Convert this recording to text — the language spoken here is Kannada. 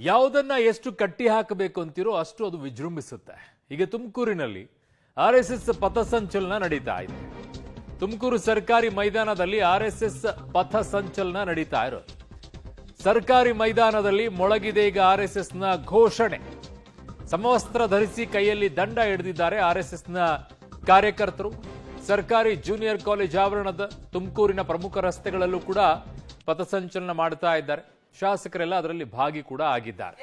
ಯಾವುದನ್ನ ಎಷ್ಟು ಕಟ್ಟಿ ಹಾಕಬೇಕು ಅಂತಿರೋ ಅಷ್ಟು ಅದು ವಿಜೃಂಭಿಸುತ್ತೆ. ಈಗ ತುಮಕೂರಿನಲ್ಲಿ ಆರ್ಎಸ್ಎಸ್ ಪಥಸಂಚಲನ ನಡೀತಾ ಇದೆ. ತುಮಕೂರು ಸರ್ಕಾರಿ ಮೈದಾನದಲ್ಲಿ ಆರ್ಎಸ್ಎಸ್ ಪಥಸಂಚಲನ ನಡೀತಾ ಇರೋದು. ಸರ್ಕಾರಿ ಮೈದಾನದಲ್ಲಿ ಮೊಳಗಿದೆ ಈಗ ಆರ್ಎಸ್ಎಸ್ನ ಘೋಷಣೆ. ಸಮವಸ್ತ್ರ ಧರಿಸಿ ಕೈಯಲ್ಲಿ ದಂಡ ಹಿಡಿದಿದ್ದಾರೆ ಆರ್ಎಸ್ಎಸ್ನ ಕಾರ್ಯಕರ್ತರು. ಸರ್ಕಾರಿ ಜೂನಿಯರ್ ಕಾಲೇಜ್ ಆವರಣದ ತುಮಕೂರಿನ ಪ್ರಮುಖ ರಸ್ತೆಗಳಲ್ಲೂ ಕೂಡ ಪಥಸಂಚಲನ ಮಾಡ್ತಾ ಇದ್ದಾರೆ. ಶಾಸಕರೆಲ್ಲ ಅದರಲ್ಲಿ ಭಾಗಿ ಕೂಡ ಆಗಿದ್ದಾರೆ.